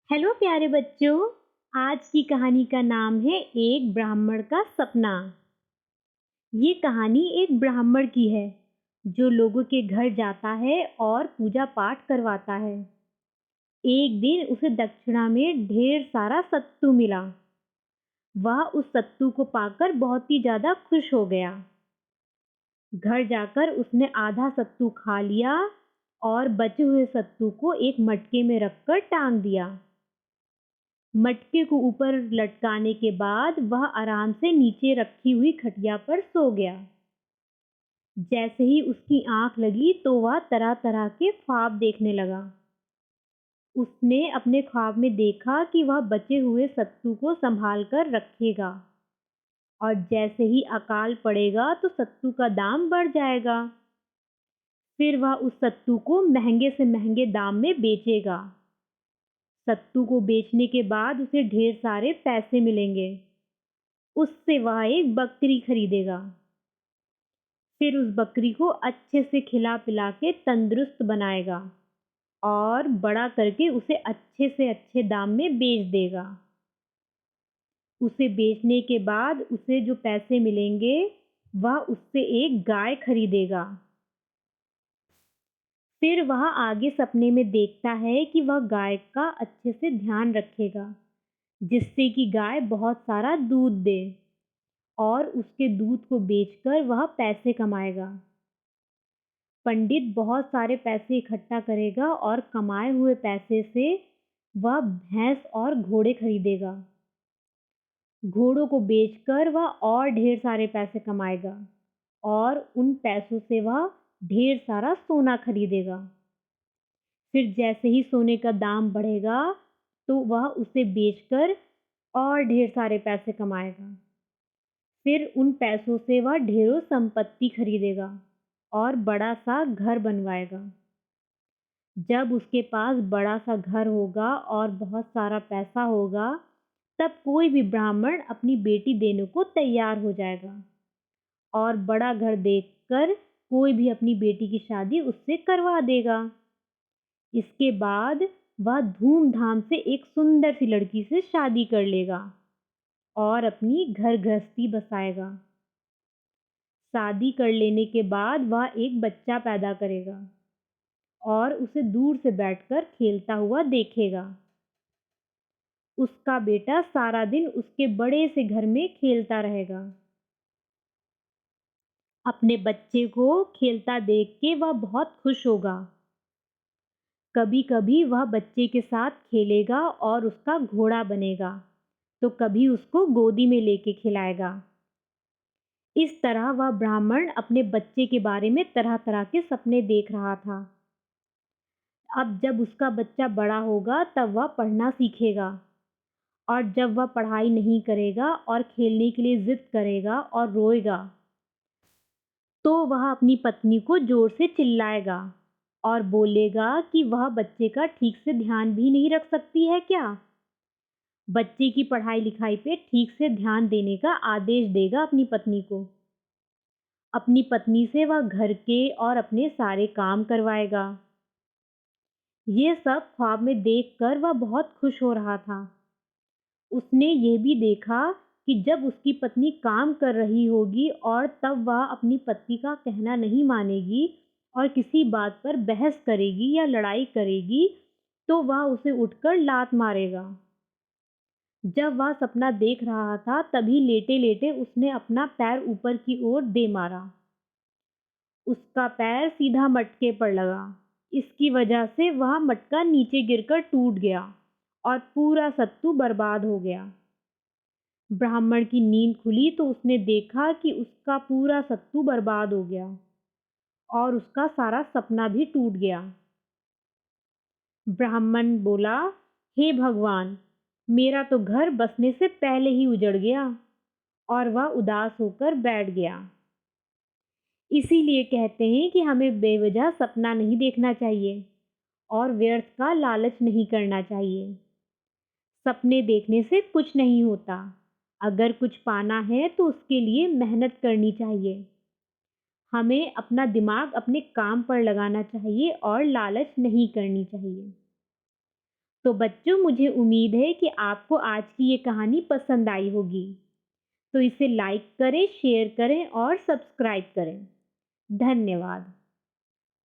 Hello प्यारे बच्चों। आज की कहानी का नाम है एक ब्राह्मण का सपना। ये कहानी एक ब्राह्मण की है जो लोगों के घर जाता है और पूजा पाठ करवाता है। एक दिन उसे दक्षिणा में ढेर सारा सत्तू मिला। वह उस सत्तू को पाकर बहुत ही ज्यादा खुश हो गया। घर जाकर उसने आधा सत्तू खा लिया और बचे हुए सत्तू को एक मटके में रखकर टांग दिया। मटके को ऊपर लटकाने के बाद वह आराम से नीचे रखी हुई खटिया पर सो गया। जैसे ही उसकी आंख लगी तो वह तरह तरह के ख्वाब देखने लगा। उसने अपने ख्वाब में देखा कि वह बचे हुए सत्तू को संभाल कर रखेगा और जैसे ही अकाल पड़ेगा तो सत्तू का दाम बढ़ जाएगा। फिर वह उस सत्तू को महंगे से महंगे दाम में बेचेगा। सत्तू को बेचने के बाद उसे ढेर सारे पैसे मिलेंगे। उससे वह एक बकरी खरीदेगा। फिर उस बकरी को अच्छे से खिला पिला के तंदुरुस्त बनाएगा और बड़ा करके उसे अच्छे से अच्छे दाम में बेच देगा। उसे बेचने के बाद उसे जो पैसे मिलेंगे वह उससे एक गाय खरीदेगा। फिर वह आगे सपने में देखता है कि वह गाय का अच्छे से ध्यान रखेगा जिससे कि गाय बहुत सारा दूध दे और उसके दूध को बेचकर वह पैसे कमाएगा। पंडित बहुत सारे पैसे इकट्ठा करेगा और कमाए हुए पैसे से वह भैंस और घोड़े खरीदेगा। घोड़ों को बेचकर वह और ढेर सारे पैसे कमाएगा और उन पैसों से वह ढेर सारा सोना खरीदेगा। फिर जैसे ही सोने का दाम बढ़ेगा तो वह उसे बेचकर और ढेर सारे पैसे कमाएगा। फिर उन पैसों से वह ढेरों संपत्ति खरीदेगा और बड़ा सा घर बनवाएगा। जब उसके पास बड़ा सा घर होगा और बहुत सारा पैसा होगा तब कोई भी ब्राह्मण अपनी बेटी देने को तैयार हो जाएगा और बड़ा घर देखकर कोई भी अपनी बेटी की शादी उससे करवा देगा। इसके बाद वह धूमधाम से एक सुंदर सी लड़की से शादी कर लेगा और अपनी घर गृहस्थी बसाएगा। शादी कर लेने के बाद वह एक बच्चा पैदा करेगा और उसे दूर से बैठकर खेलता हुआ देखेगा। उसका बेटा सारा दिन उसके बड़े से घर में खेलता रहेगा। अपने बच्चे को खेलता देख के वह बहुत खुश होगा। कभी कभी वह बच्चे के साथ खेलेगा और उसका घोड़ा बनेगा तो कभी उसको गोदी में लेके खिलाएगा। इस तरह वह ब्राह्मण अपने बच्चे के बारे में तरह तरह के सपने देख रहा था। अब जब उसका बच्चा बड़ा होगा तब वह पढ़ना सीखेगा और जब वह पढ़ाई नहीं करेगा और खेलने के लिए जिद करेगा और रोएगा तो वह अपनी पत्नी को जोर से चिल्लाएगा और बोलेगा कि वह बच्चे का ठीक से ध्यान भी नहीं रख सकती है क्या। बच्चे की पढ़ाई लिखाई पे ठीक से ध्यान देने का आदेश देगा अपनी पत्नी को। अपनी पत्नी से वह घर के और अपने सारे काम करवाएगा। ये सब ख्वाब में देखकर वह बहुत खुश हो रहा था। उसने ये भी देखा कि जब उसकी पत्नी काम कर रही होगी और तब वह अपनी पति का कहना नहीं मानेगी और किसी बात पर बहस करेगी या लड़ाई करेगी तो वह उसे उठकर लात मारेगा। जब वह सपना देख रहा था तभी लेटे लेटे उसने अपना पैर ऊपर की ओर दे मारा। उसका पैर सीधा मटके पर लगा। इसकी वजह से वह मटका नीचे गिरकर टूट गया और पूरा सत्तू बर्बाद हो गया। ब्राह्मण की नींद खुली तो उसने देखा कि उसका पूरा सत्तू बर्बाद हो गया और उसका सारा सपना भी टूट गया। ब्राह्मण बोला, हे भगवान, मेरा तो घर बसने से पहले ही उजड़ गया। और वह उदास होकर बैठ गया। इसीलिए कहते हैं कि हमें बेवजह सपना नहीं देखना चाहिए और व्यर्थ का लालच नहीं करना चाहिए। सपने देखने से कुछ नहीं होता। अगर कुछ पाना है तो उसके लिए मेहनत करनी चाहिए। हमें अपना दिमाग अपने काम पर लगाना चाहिए और लालच नहीं करनी चाहिए। तो बच्चों, मुझे उम्मीद है कि आपको आज की ये कहानी पसंद आई होगी। तो इसे लाइक करें, शेयर करें और सब्सक्राइब करें। धन्यवाद।